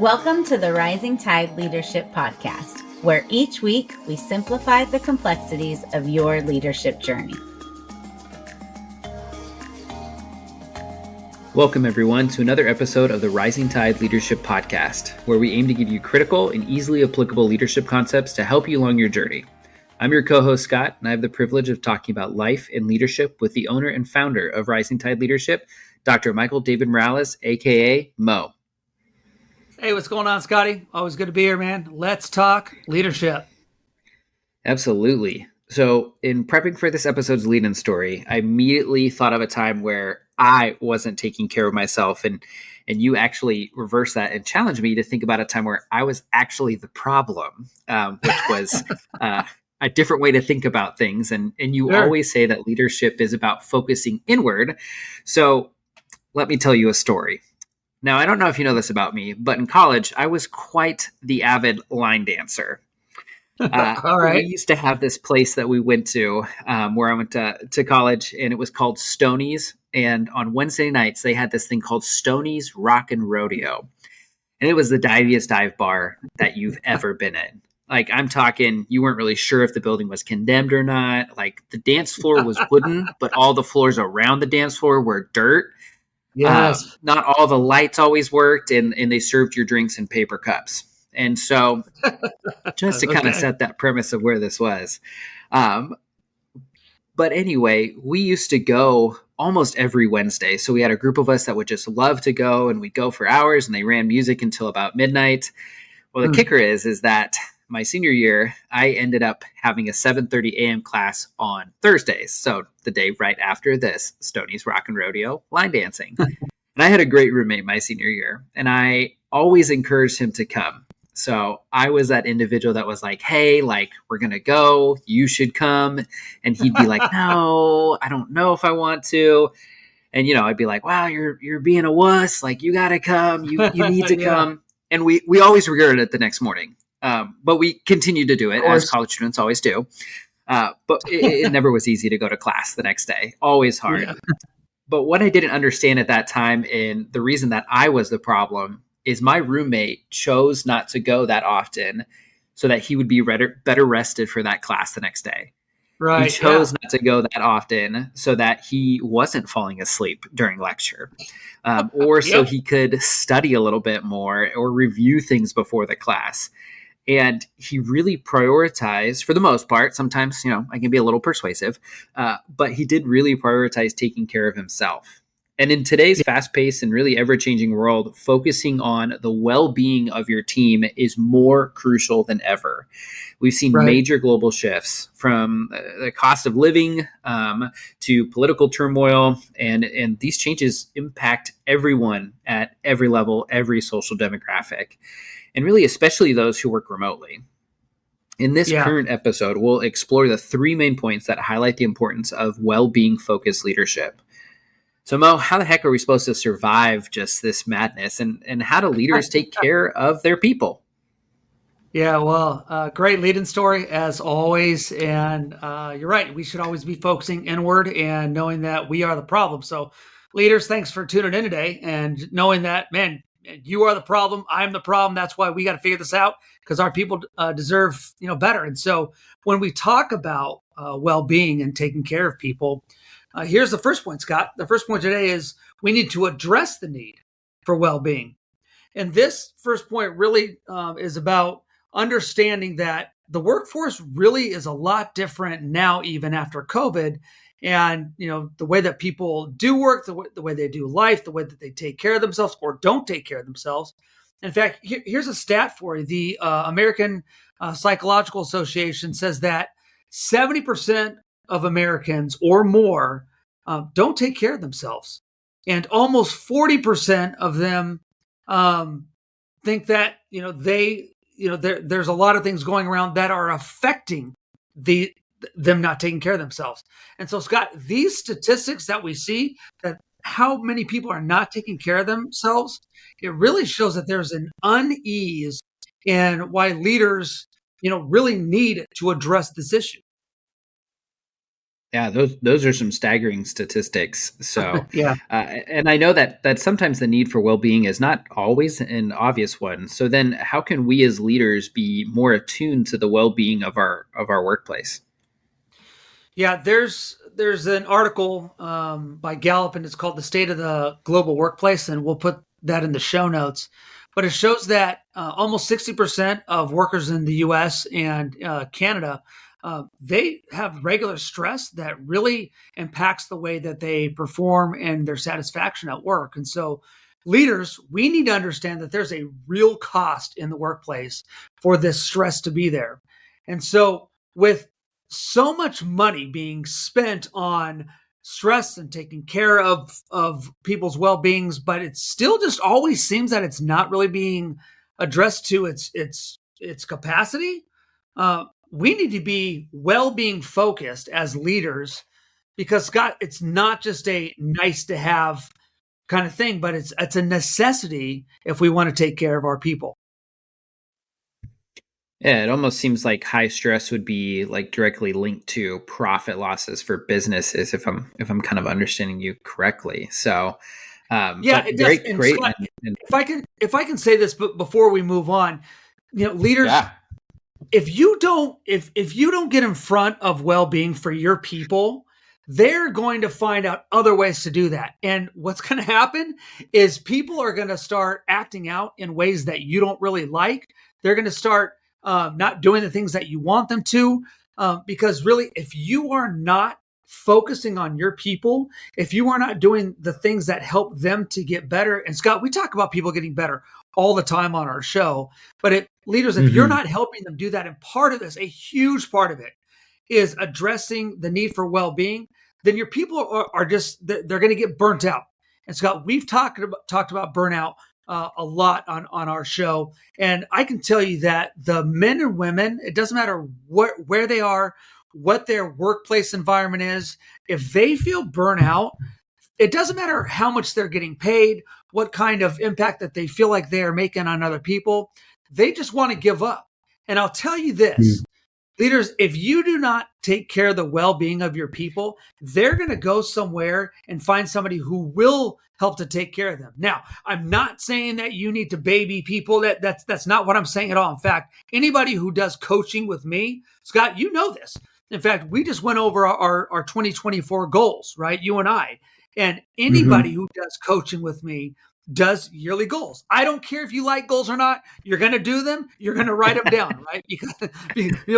Welcome to the Rising Tide Leadership Podcast, where each week we simplify the complexities of your leadership journey. Welcome, everyone, to another episode of the Rising Tide Leadership Podcast, where we aim to give you critical and easily applicable leadership concepts to help you along your journey. I'm your co-host, Scott, and I have the privilege of talking about life and leadership with the owner and founder of Rising Tide Leadership, Dr. Michael David Morales, a.k.a. Mo. Hey, what's going on, Scotty? Always good to be here, man. Let's talk leadership. Absolutely. So in prepping for this episode's lead-in story, I immediately thought of a time where I wasn't taking care of myself, and you actually reversed that and challenged me to think about a time where I was actually the problem, which was a different way to think about things. And you always say that leadership is about focusing inward. So let me tell you a story. Now, I don't know if you know this about me, but in college, I was quite the avid line dancer. All right. We used to have this place that we went to where I went to college, and it was called Stoney's. And on Wednesday nights, they had this thing called Stoney's Rock and Rodeo. And it was the diviest dive bar that you've ever been in. Like, I'm talking, you weren't really sure if the building was condemned or not. Like, the dance floor was wooden, but all the floors around the dance floor were dirt. Yes. Not all the lights always worked, and they served your drinks in paper cups. And so just to kind of set that premise of where this was. But anyway, we used to go almost every Wednesday. So we had a group of us that would just love to go, and we'd go for hours, and they ran music until about midnight. Well, the kicker is that my senior year, I ended up having a 7:30 a.m. class on Thursdays. So the day right after this, Stoney's Rock and Rodeo line dancing. And I had a great roommate my senior year, and I always encouraged him to come. So I was that individual that was like, hey, like, we're going to go, you should come. And he'd be like, no, I don't know if I want to. And, I'd be like, wow, you're being a wuss. Like, you got to come, you need to come. And we always regretted it the next morning. But we continued to do it, as college students always do. But it never was easy to go to class the next day. Always hard. Yeah. But what I didn't understand at that time, and the reason that I was the problem, is my roommate chose not to go that often so that he would be better rested for that class the next day. Right. He chose not to go that often so that he wasn't falling asleep during lecture, or so he could study a little bit more or review things before the class. And he really prioritized, for the most part, sometimes, I can be a little persuasive, but he did really prioritize taking care of himself. And in today's fast-paced and really ever-changing world, focusing on the well-being of your team is more crucial than ever. We've seen major global shifts from the cost of living to political turmoil, and these changes impact everyone at every level, every social demographic, and really especially those who work remotely. In this current episode, we'll explore the three main points that highlight the importance of well-being-focused leadership. So, Mo, how the heck are we supposed to survive just this madness, and how do leaders take care of their people? Yeah, well, great lead-in story as always. And you're right. We should always be focusing inward and knowing that we are the problem. So leaders, thanks for tuning in today and knowing that, man, you are the problem. I'm the problem. That's why we got to figure this out, because our people deserve, better. And so when we talk about well-being and taking care of people, here's the first point, Scott. The first point today is we need to address the need for well-being. And this first point really is about understanding that the workforce really is a lot different now, even after COVID. And, the way that people do work, the way they do life, the way that they take care of themselves or don't take care of themselves. In fact, here's a stat for you. The American Psychological Association says that 70% of Americans or more don't take care of themselves. And almost 40% of them think that, there's a lot of things going around that are affecting them not taking care of themselves. And so, Scott, these statistics that we see, that how many people are not taking care of themselves, it really shows that there's an unease in why leaders, really need to address this issue. Yeah, those are some staggering statistics. So, Yeah. and I know that sometimes the need for well-being is not always an obvious one. So then, how can we as leaders be more attuned to the well-being of our workplace? Yeah, there's an article by Gallup, and it's called "The State of the Global Workplace," and we'll put that in the show notes. But it shows that almost 60% of workers in the U.S. and Canada, they have regular stress that really impacts the way that they perform and their satisfaction at work. And so, leaders, we need to understand that there's a real cost in the workplace for this stress to be there. And so, with so much money being spent on stress and taking care of people's well-beings, but it still just always seems that it's not really being addressed to its capacity. We need to be well-being focused as leaders, because Scott, it's not just a nice to have kind of thing, but it's a necessity if we want to take care of our people. Yeah, it almost seems like high stress would be like directly linked to profit losses for businesses if I'm kind of understanding you correctly. So, Yeah, but it does. great, And great. Scott, if I can say this, but before we move on, leaders, Yeah. if you don't get in front of well-being for your people, they're going to find out other ways to do that. And what's going to happen is people are going to start acting out in ways that you don't really like. They're going to start not doing the things that you want them to, because really, if you are not focusing on your people, if you are not doing the things that help them to get better, and Scott, we talk about people getting better all the time on our show, but leaders, if you're Hmm. not helping them do that, and part of this, a huge part of it, is addressing the need for well-being, then your people are just they're going to get burnt out. And Scott, we've talked about burnout a lot on our show, and I can tell you that the men and women, it doesn't matter where they are, what their workplace environment is, if they feel burnout, it doesn't matter how much they're getting paid, what kind of impact that they feel like they are making on other people. They just want to give up. And I'll tell you this, leaders, if you do not take care of the well-being of your people, they're going to go somewhere and find somebody who will help to take care of them. Now, I'm not saying that you need to baby people. That's not what I'm saying at all. In fact, anybody who does coaching with me, Scott, you know this. In fact, we just went over our 2024 goals, right? You and I. And anybody Hmm. who does coaching with me does yearly goals. I don't care if you like goals or not. You're going to do them. You're going to write them down, right?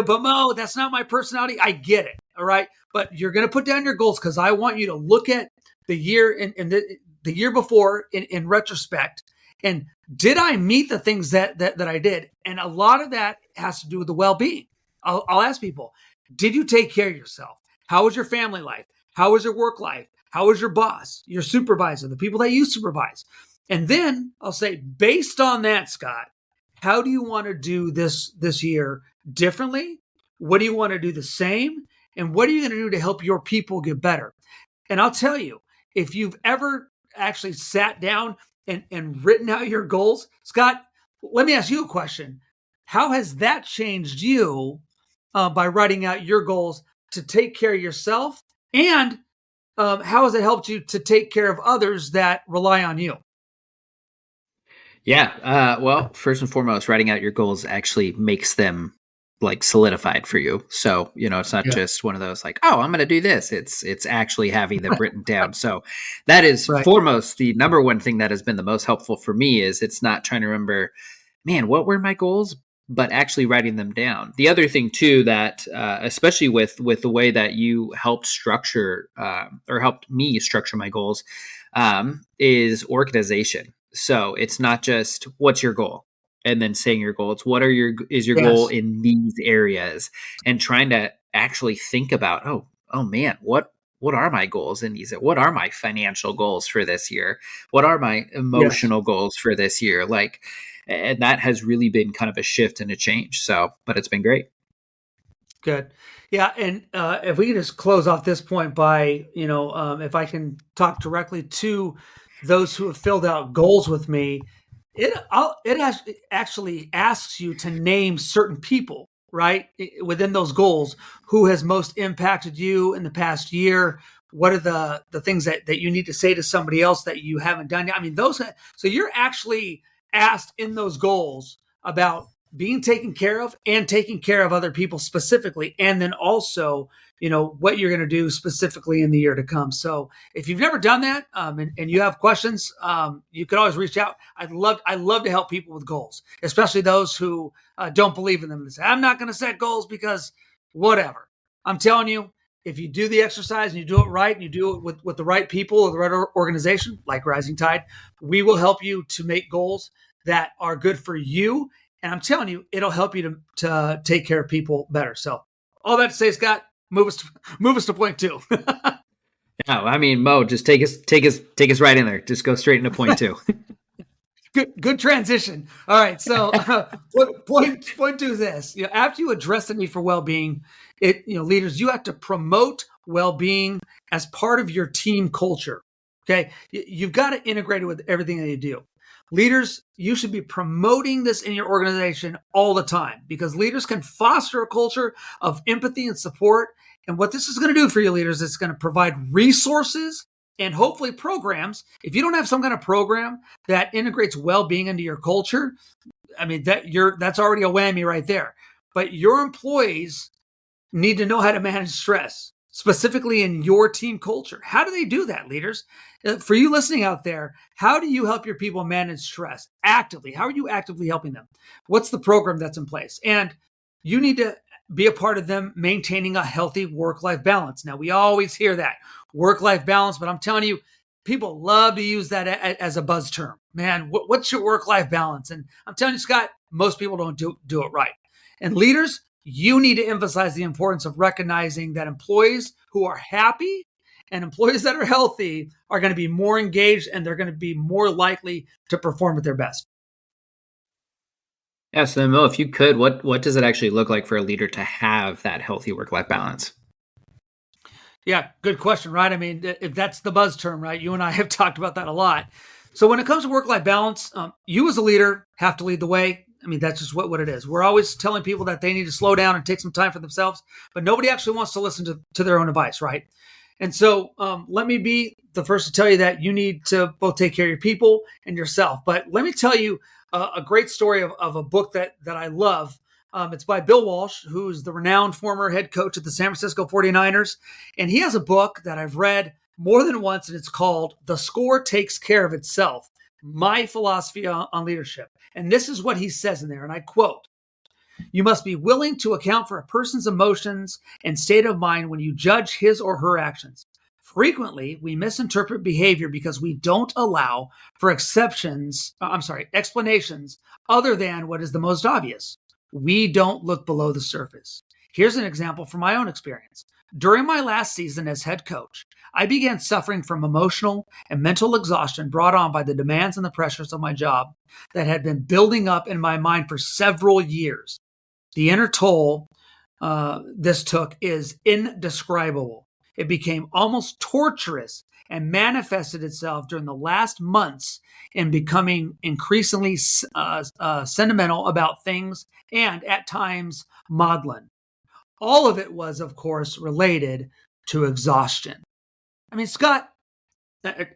But Mo, that's not my personality. I get it. All right. But you're going to put down your goals, because I want you to look at the year and the year before in retrospect. And did I meet the things that I did? And a lot of that has to do with the well-being. I'll ask people, did you take care of yourself? How was your family life? How was your work life? How was your boss, your supervisor, the people that you supervise? And then I'll say, based on that, Scott, how do you want to do this year differently? What do you want to do the same? And what are you going to do to help your people get better? And I'll tell you, if you've ever actually sat down and written out your goals, Scott, let me ask you a question. How has that changed you by writing out your goals to take care of yourself? And how has it helped you to take care of others that rely on you? Yeah. Well, first and foremost, writing out your goals actually makes them like solidified for you. So, it's not Yeah. just one of those like, oh, I'm going to do this. It's actually having them written down. So that is Right. foremost the number one thing that has been the most helpful for me is it's not trying to remember, man, what were my goals? But actually writing them down. The other thing too that, especially with the way that you helped structure or helped me structure my goals, is organization. So it's not just what's your goal and then saying your goal. It's what are your goal Yes. in these areas and trying to actually think about, oh man, what are my goals in these? What are my financial goals for this year? What are my Yes. emotional goals for this year? Like, and that has really been kind of a shift and a change. So, but it's been great. Good. Yeah. And if we can just close off this point by, if I can talk directly to those who have filled out goals with me, it actually asks you to name certain people. right? Within those goals, who has most impacted you in the past year? What are the things that you need to say to somebody else that you haven't done yet? I mean, so you're actually asked in those goals about being taken care of and taking care of other people specifically. And then also, what you're going to do specifically in the year to come. So if you've never done that, and you have questions, you could always reach out. I love to help people with goals, especially those who don't believe in them and say, I'm not going to set goals because whatever. I'm telling you, if you do the exercise and you do it right and you do it with the right people or the right organization, like Rising Tide, we will help you to make goals that are good for you. And I'm telling you, it'll help you to take care of people better. So all that to say, Scott, move us to point 2. No, I mean, Mo, just take us right in there. Just go straight into point 2. Good transition. All right. So point 2 is this. After you address the need for well-being, leaders, you have to promote well-being as part of your team culture. Okay. You've got to integrate it with everything that you do. Leaders, you should be promoting this in your organization all the time, because leaders can foster a culture of empathy and support. And what this is going to do for you leaders, it's going to provide resources and hopefully programs. If you don't have some kind of program that integrates well-being into your culture, I mean, that's already a whammy right there. But your employees need to know how to manage stress, specifically in your team culture. How do they do that, leaders? For you listening out there, how do you help your people manage stress actively? How are you actively helping them? What's the program that's in place? And you need to be a part of them maintaining a healthy work-life balance. Now, we always hear that, work-life balance, but I'm telling you, people love to use that as a buzz term. Man, what's your work-life balance? And I'm telling you, Scott, most people don't do it right. And leaders, you need to emphasize the importance of recognizing that employees who are happy and employees that are healthy are going to be more engaged, and they're going to be more likely to perform at their best. Yeah, so then, Mo, if you could, what does it actually look like for a leader to have that healthy work-life balance? Yeah, good question, right? I mean, if that's the buzz term, right? You and I have talked about that a lot. So when it comes to work-life balance, you as a leader have to lead the way. I mean, that's just what it is. We're always telling people that they need to slow down and take some time for themselves, but nobody actually wants to listen to their own advice, right? And so let me be the first to tell you that you need to both take care of your people and yourself. But let me tell you a great story of a book that I love. It's by Bill Walsh, who's the renowned former head coach at the San Francisco 49ers. And he has a book that I've read more than once, and it's called The Score Takes Care of Itself, My Philosophy on Leadership. And this is what he says in there, and I quote, "You must be willing to account for a person's emotions and state of mind when you judge his or her actions. Frequently, we misinterpret behavior because we don't allow for explanations other than what is the most obvious. We don't look below the surface." Here's an example from my own experience. During my last season as head coach, I began suffering from emotional and mental exhaustion brought on by the demands and the pressures of my job that had been building up in my mind for several years. The inner toll this took is indescribable. It became almost torturous and manifested itself during the last months in becoming increasingly sentimental about things and at times maudlin. All of it was, of course, related to exhaustion. I mean, Scott,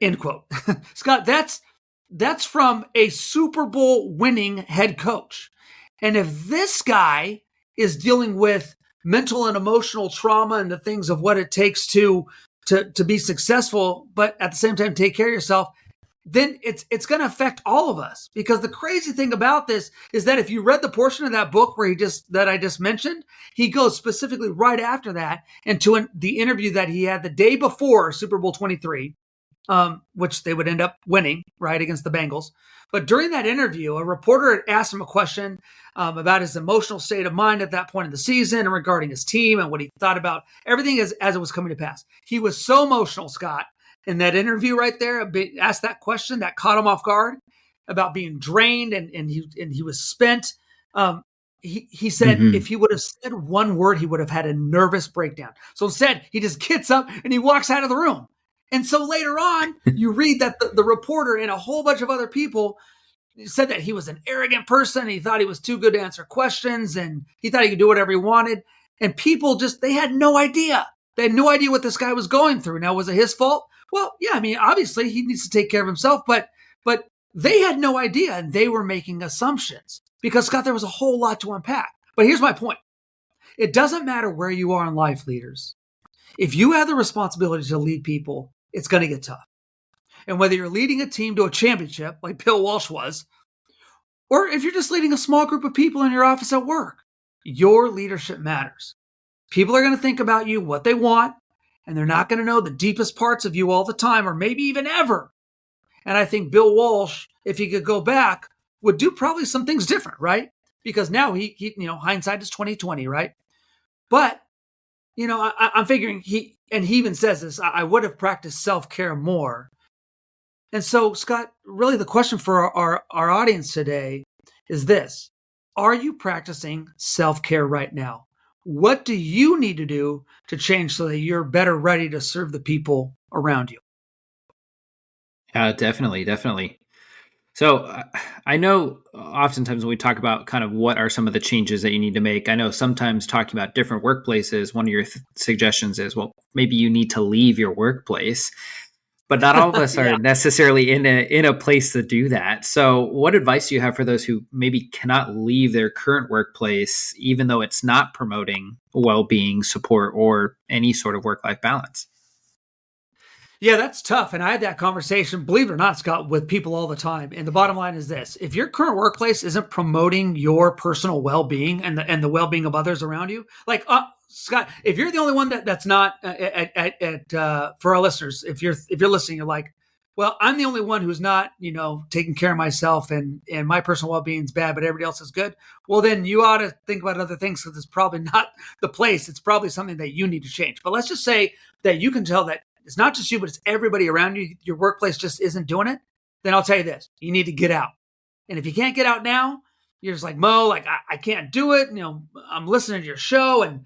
end quote. Scott, that's from a Super Bowl winning head coach. And if this guy is dealing with mental and emotional trauma and the things of what it takes to be successful, but at the same time take care of yourself, then it's going to affect all of us. Because the crazy thing about this is that if you read the portion of that book where that I just mentioned, he goes specifically right after that into the interview that he had the day before Super Bowl 23, which they would end up winning, right, against the Bengals. But during that interview, a reporter had asked him a question about his emotional state of mind at that point in the season and regarding his team and what he thought about everything as it was coming to pass. He was so emotional, Scott, in that interview right there, asked that question that caught him off guard about being drained and he was spent. He said if he would have said one word, he would have had a nervous breakdown. So instead, he just gets up and he walks out of the room. And so later on, you read that the reporter and a whole bunch of other people said that he was an arrogant person. He thought he was too good to answer questions, and he thought he could do whatever he wanted. And people they had no idea. They had no idea what this guy was going through. Now, was it his fault? Well, yeah, I mean, obviously he needs to take care of himself, but they had no idea, and they were making assumptions because, Scott, there was a whole lot to unpack. But here's my point. It doesn't matter where you are in life, leaders. If you have the responsibility to lead people, it's going to get tough. And whether you're leading a team to a championship, like Bill Walsh was, or if you're just leading a small group of people in your office at work, your leadership matters. People are going to think about you what they want, and they're not going to know the deepest parts of you all the time, or maybe even ever. And I think Bill Walsh, if he could go back, would do probably some things different, right? Because now he hindsight is 2020, right? But I'm figuring he even says this, I would have practiced self-care more. And so, Scott, really the question for our audience today is this. Are you practicing self-care right now? What do you need to do to change so that you're better ready to serve the people around you? Definitely. So I know oftentimes when we talk about kind of what are some of the changes that you need to make, I know sometimes talking about different workplaces, one of your suggestions is, well, maybe you need to leave your workplace, but not all of us Yeah. are necessarily in a place to do that. So what advice do you have for those who maybe cannot leave their current workplace, even though it's not promoting well-being, support, or any sort of work-life balance? Yeah, that's tough. And I had that conversation, believe it or not, Scott, with people all the time. And the bottom line is this. If your current workplace isn't promoting your personal well-being and the well-being of others around you, like Scott, if you're the only one that's not for our listeners, if you're listening, you're like, well, I'm the only one who's not, taking care of myself and my personal well-being is bad, but everybody else is good. Well, then you ought to think about other things because it's probably not the place. It's probably something that you need to change. But let's just say that you can tell that it's not just you, but it's everybody around you. Your workplace just isn't doing it. Then I'll tell you this, you need to get out. And if you can't get out now, you're just like, Mo, like I can't do it. I'm listening to your show and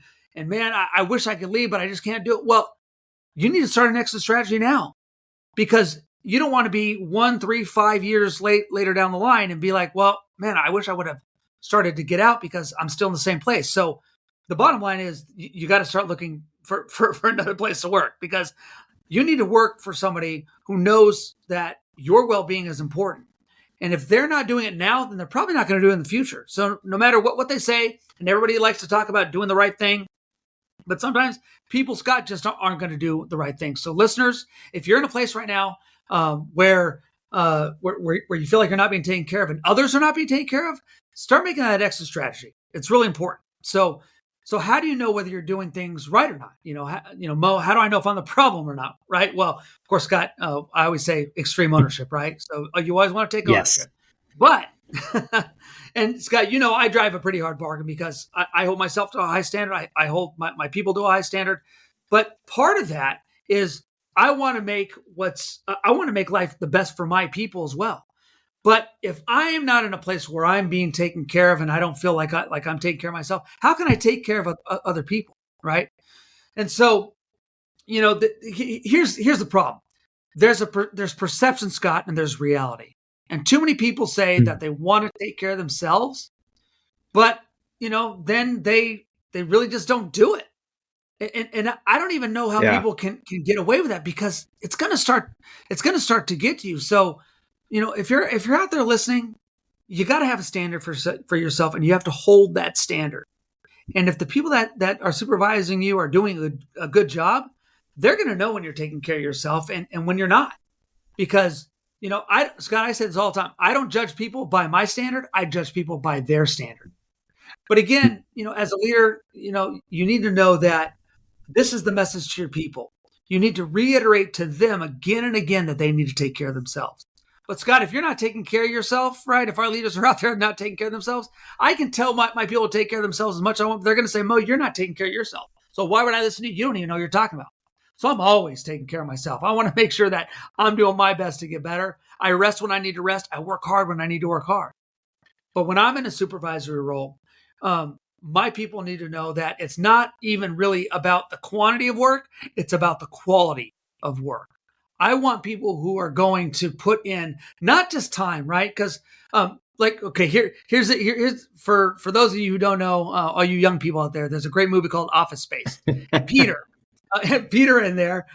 man, I wish I could leave, but I just can't do it. Well, you need to start an exit strategy now because you don't want to be 1, 3, 5 years later down the line and be like, well, man, I wish I would have started to get out because I'm still in the same place. So the bottom line is you got to start looking for another place to work because you need to work for somebody who knows that your well-being is important. And if they're not doing it now, then they're probably not going to do it in the future. So no matter what they say, and everybody likes to talk about doing the right thing, but sometimes people, Scott, just aren't going to do the right thing. So listeners, if you're in a place right now where you feel like you're not being taken care of and others are not being taken care of, start making that exit strategy. It's really important. So how do you know whether you're doing things right or not? Mo, how do I know if I'm the problem or not? Right. Well, of course, Scott, I always say extreme ownership, right? So you always want to take ownership. Yes. But, and Scott, I drive a pretty hard bargain because I hold myself to a high standard. I hold my people to a high standard. But part of that is I want to make life the best for my people as well. But if I am not in a place where I'm being taken care of and I don't feel like I'm taking care of myself, how can I take care of other people, right? And so, here's the problem. There's perception, Scott, and there's reality. And too many people say that they want to take care of themselves, but then they really just don't do it. And I don't even know how people can get away with that because it's going to start to get to you. So, if you're out there listening, you got to have a standard for yourself, and you have to hold that standard. And if the people that are supervising you are doing a good job, they're going to know when you're taking care of yourself and when you're not. Because, Scott, I say this all the time. I don't judge people by my standard. I judge people by their standard. But again, as a leader, you need to know that this is the message to your people. You need to reiterate to them again and again that they need to take care of themselves. But Scott, if you're not taking care of yourself, right? If our leaders are out there not taking care of themselves, I can tell my people to take care of themselves as much as I want. They're going to say, Mo, you're not taking care of yourself. So why would I listen to you? You don't even know what you're talking about. So I'm always taking care of myself. I want to make sure that I'm doing my best to get better. I rest when I need to rest. I work hard when I need to work hard. But when I'm in a supervisory role, my people need to know that it's not even really about the quantity of work. It's about the quality of work. I want people who are going to put in not just time, right? Because here's for those of you who don't know, all you young people out there, there's a great movie called Office Space. And Peter in there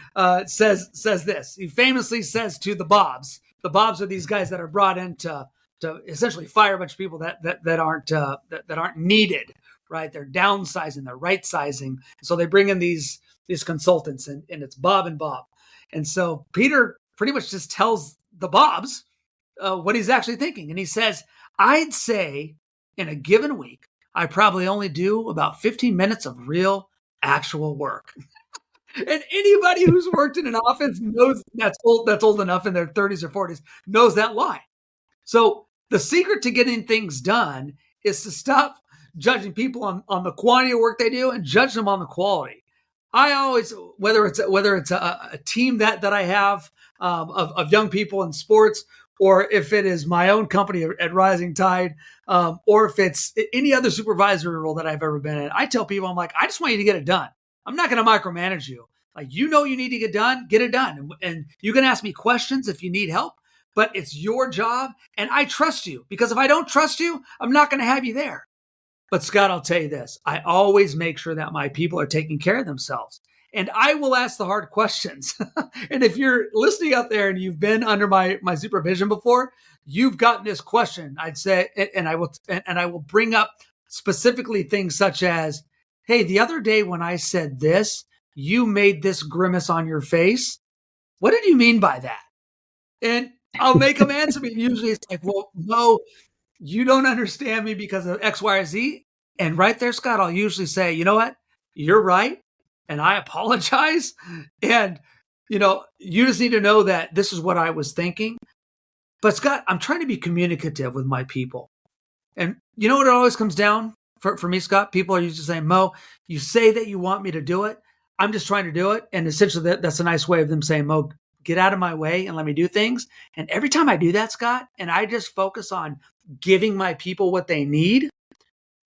says this. He famously says to the Bobs. The Bobs are these guys that are brought in to essentially fire a bunch of people that aren't needed, right? They're downsizing, they're right sizing. So they bring in these consultants, and it's Bob and Bob. And so Peter pretty much just tells the Bobs what he's actually thinking. And he says, I'd say in a given week, I probably only do about 15 minutes of real, actual work. And anybody who's worked in an office knows that's old enough in their 30s or 40s, knows that line. So the secret to getting things done is to stop judging people on the quantity of work they do and judge them on the quality. I always, whether it's a team that I have of young people in sports, or if it is my own company at Rising Tide, or if it's any other supervisory role that I've ever been in, I tell people, I'm like, I just want you to get it done. I'm not going to micromanage you. Like, you need to get it done. And you can ask me questions if you need help, but it's your job. And I trust you, because if I don't trust you, I'm not going to have you there. But Scott, I'll tell you this. I always make sure that my people are taking care of themselves. And I will ask the hard questions. And if you're listening out there and you've been under my supervision before, you've gotten this question, I'd say, and I will bring up specifically things such as, hey, the other day when I said this, you made this grimace on your face. What did you mean by that? And I'll make them answer me. Usually it's like, well, no, you don't understand me because of X, Y, or Z. And right there, Scott, I'll usually say, you know what? You're right. And I apologize. And, you just need to know that this is what I was thinking. But Scott, I'm trying to be communicative with my people. And you know what it always comes down for me, Scott? People are usually saying, Mo, you say that you want me to do it. I'm just trying to do it. And essentially that's a nice way of them saying, Mo, get out of my way and let me do things. And every time I do that, Scott, and I just focus on giving my people what they need,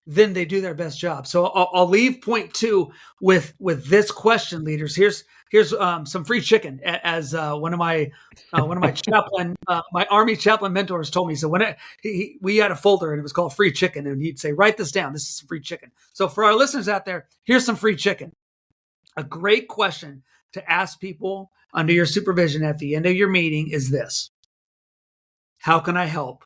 then they do their best job. So I'll leave point 2 with this question, leaders. Here's some free chicken, as one of my chaplain, my Army chaplain mentors told me. So when we had a folder and it was called free chicken, and he'd say, write this down. This is some free chicken. So for our listeners out there, here's some free chicken. A great question to ask people under your supervision at the end of your meeting is this: how can I help?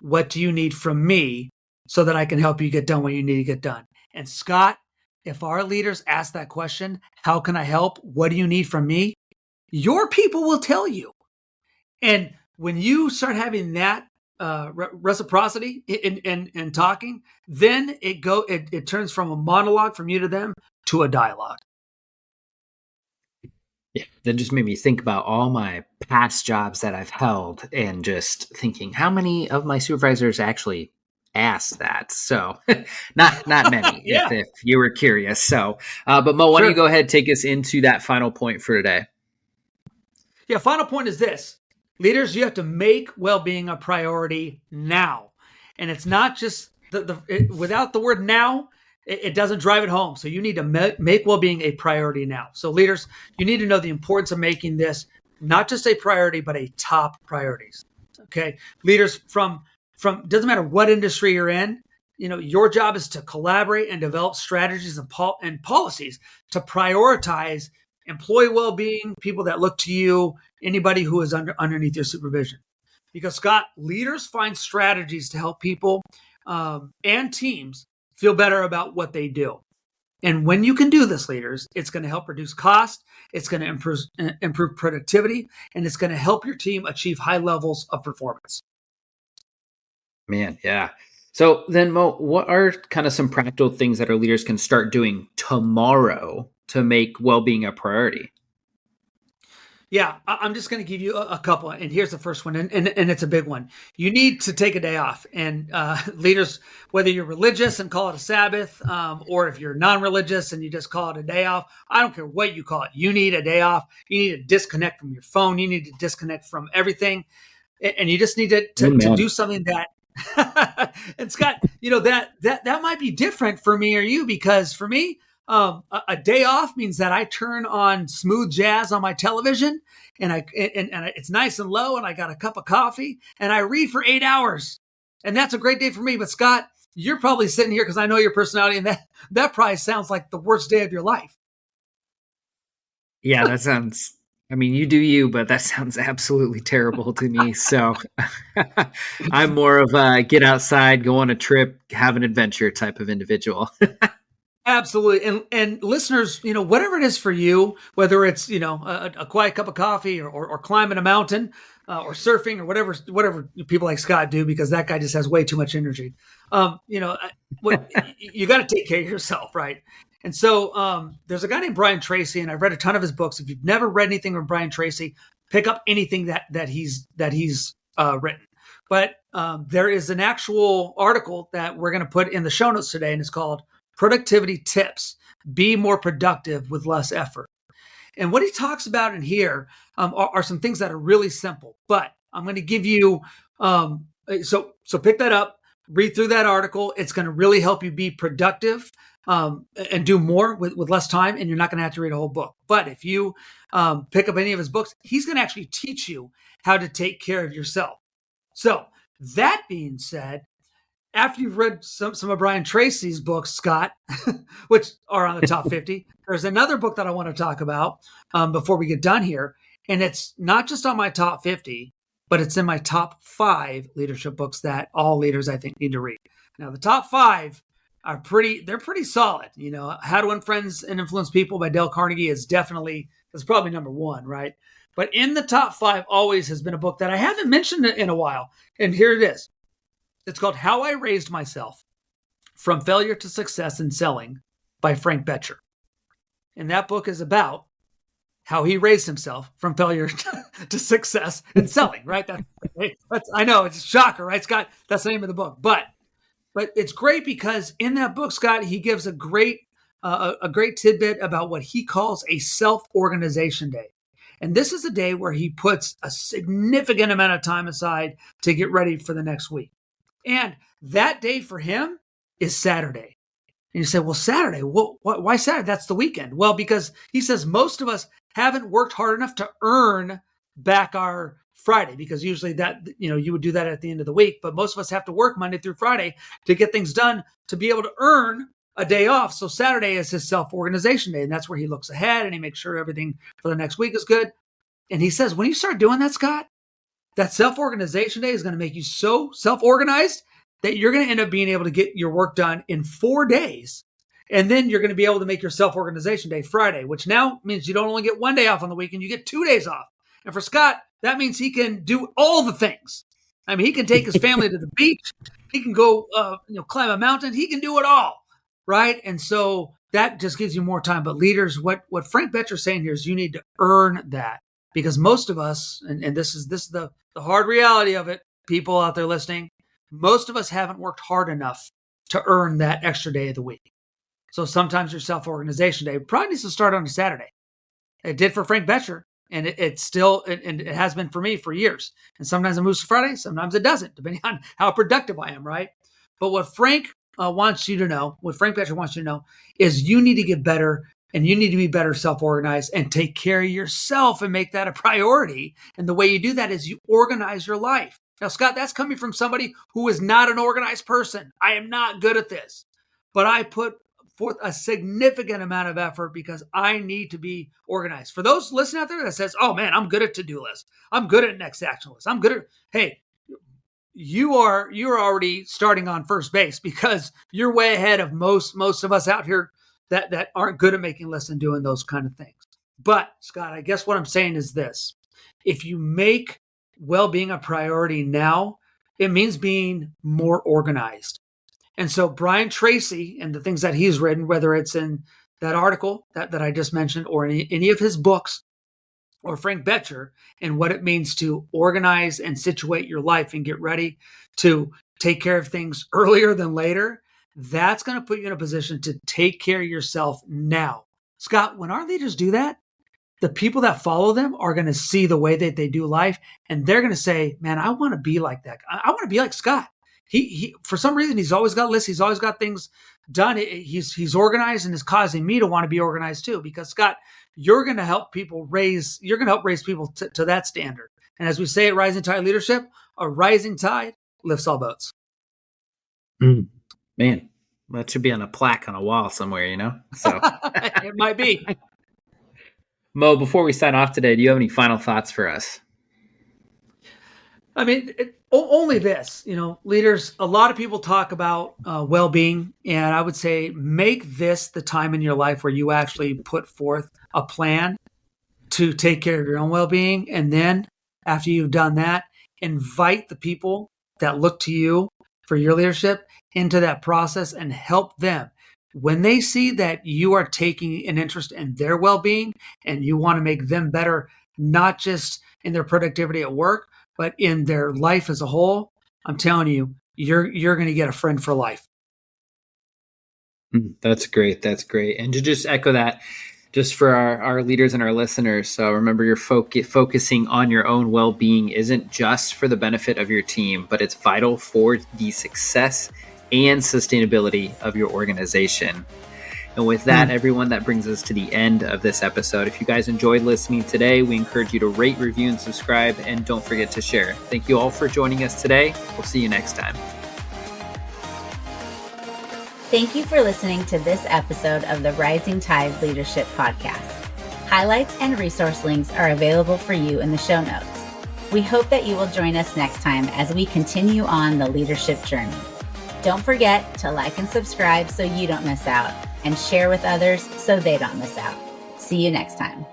What do you need from me so that I can help you get done what you need to get done? And Scott, if our leaders ask that question, how can I help? What do you need from me? Your people will tell you. And when you start having that reciprocity in talking, then it turns from a monologue from you to them to a dialogue. Yeah, that just made me think about all my past jobs that I've held and just thinking, how many of my supervisors actually asked that? So not many, Yeah. if you were curious. So, but Mo, why don't you go ahead and take us into that final point for today? Yeah, final point is this. Leaders, you have to make well-being a priority now. And it's not just without the word now, it doesn't drive it home. So you need to make well-being a priority now. So leaders, you need to know the importance of making this not just a priority, but a top priorities. Okay. Leaders from doesn't matter what industry you're in, your job is to collaborate and develop strategies and policies to prioritize employee well-being, people that look to you, anybody who is underneath your supervision. Because Scott, leaders find strategies to help people and teams feel better about what they do. And when you can do this, leaders, it's going to help reduce cost, it's going to improve productivity, and it's going to help your team achieve high levels of performance. Man, yeah. So then, Mo, what are kind of some practical things that our leaders can start doing tomorrow to make well-being a priority? Yeah, I'm just going to give you a couple. And here's the first one, and it's a big one. You need to take a day off. And leaders, whether you're religious and call it a Sabbath, or if you're non-religious and you just call it a day off, I don't care what you call it. You need a day off. You need to disconnect from your phone. You need to disconnect from everything. And you just need to do something that, and Scott, that might be different for me or you, because for me, A day off means that I turn on smooth jazz on my television, and it's nice and low, and I got a cup of coffee, and I read for 8 hours, and that's a great day for me. But Scott, you're probably sitting here because I know your personality, and that probably sounds like the worst day of your life. Yeah, that sounds, I mean, you do you, but that sounds absolutely terrible to me. So I'm more of a get outside, go on a trip, have an adventure type of individual. Absolutely. And listeners, whatever it is for you, whether it's, a quiet cup of coffee or climbing a mountain or surfing or whatever people like Scott do, because that guy just has way too much energy. You got to take care of yourself, right? And so there's a guy named Brian Tracy, and I've read a ton of his books. If you've never read anything from Brian Tracy, pick up anything that he's written. But there is an actual article that we're going to put in the show notes today, and it's called Productivity Tips: Be More Productive with Less Effort. And what he talks about in here are some things that are really simple, but I'm going to give you, so pick that up, read through that article. It's going to really help you be productive and do more with less time, and you're not going to have to read a whole book. But if you pick up any of his books, he's going to actually teach you how to take care of yourself. So that being said, after you've read some of Brian Tracy's books, Scott, which are on the top 50, there's another book that I want to talk about before we get done here. And it's not just on my top 50, but it's in my top 5 leadership books that all leaders, I think, need to read. Now, the top 5 are they're pretty solid. How to Win Friends and Influence People by Dale Carnegie is probably number 1, right? But in the top 5 always has been a book that I haven't mentioned in a while. And here it is. It's called How I Raised Myself: From Failure to Success in Selling by Frank Bettger. And that book is about how he raised himself from failure to success in selling, right? I know, it's a shocker, right, Scott? That's the name of the book. But it's great because in that book, Scott, he gives a great tidbit about what he calls a self-organization day. And this is a day where he puts a significant amount of time aside to get ready for the next week. And that day for him is Saturday. And you say, well, Saturday, why Saturday? That's the weekend. Well, because he says most of us haven't worked hard enough to earn back our Friday, because usually that, you would do that at the end of the week. But most of us have to work Monday through Friday to get things done to be able to earn a day off. So Saturday is his self-organization day. And that's where he looks ahead and he makes sure everything for the next week is good. And he says, when you start doing that, Scott, that self-organization day is going to make you so self-organized that you're going to end up being able to get your work done in 4 days. And then you're going to be able to make your self-organization day Friday, which now means you don't only get 1 day off on the weekend, you get 2 days off. And for Scott, that means he can do all the things. I mean, he can take his family to the beach. He can go, climb a mountain. He can do it all, right? And so that just gives you more time. But leaders, what Frank Bettger is saying here is you need to earn that. Because most of us, and this is the hard reality of it, people out there listening, most of us haven't worked hard enough to earn that extra day of the week. So sometimes your self-organization day probably needs to start on a Saturday. It did for Frank Bettger, and it still has been for me for years. And sometimes it moves to Friday, sometimes it doesn't, depending on how productive I am, right? But what Frank wants you to know, what Frank Bettger wants you to know, is you need to get better. And you need to be better self-organized and take care of yourself and make that a priority. And the way you do that is you organize your life. Now, Scott, that's coming from somebody who is not an organized person. I am not good at this, but I put forth a significant amount of effort because I need to be organized. For those listening out there that says, oh man, I'm good at to-do lists. I'm good at next action lists. I'm good at, hey, you're already starting on first base because you're way ahead of most of us out here that aren't good at making lists and doing those kind of things. But Scott, I guess what I'm saying is this: if you make well-being a priority now, it means being more organized. And so Brian Tracy and the things that he's written, whether it's in that article that I just mentioned or in any of his books, or Frank Bettger, and what it means to organize and situate your life and get ready to take care of things earlier than later, that's going to put you in a position to take care of yourself now. Scott, when our leaders do that, the people that follow them are going to see the way that they do life, and they're going to say, man, I want to be like that. I want to be like Scott. he for some reason, he's always got lists. He's always got things done. He's organized, and is causing me to want to be organized too, because Scott, you're going to help raise people to that standard. And as we say at Rising Tide Leadership, a rising tide lifts all boats. Man, that should be on a plaque on a wall somewhere, So it might be. Mo, before we sign off today, do you have any final thoughts for us? I mean, only this, leaders, a lot of people talk about well-being, and I would say make this the time in your life where you actually put forth a plan to take care of your own well-being. And then after you've done that, invite the people that look to you for your leadership into that process and help them. When they see that you are taking an interest in their well-being and you want to make them better, not just in their productivity at work, but in their life as a whole, I'm telling you, you're going to get a friend for life. That's great. That's great. And to just echo that, just for our leaders and our listeners, so remember, you're focusing on your own well-being isn't just for the benefit of your team, but it's vital for the success and sustainability of your organization. And with that, everyone, that brings us to the end of this episode. If you guys enjoyed listening today, we encourage you to rate, review, and subscribe, and don't forget to share. Thank you all for joining us today. We'll see you next time. Thank you for listening to this episode of the Rising Tide Leadership Podcast. Highlights and resource links are available for you in the show notes. We hope that you will join us next time as we continue on the leadership journey. Don't forget to like and subscribe so you don't miss out, and share with others so they don't miss out. See you next time.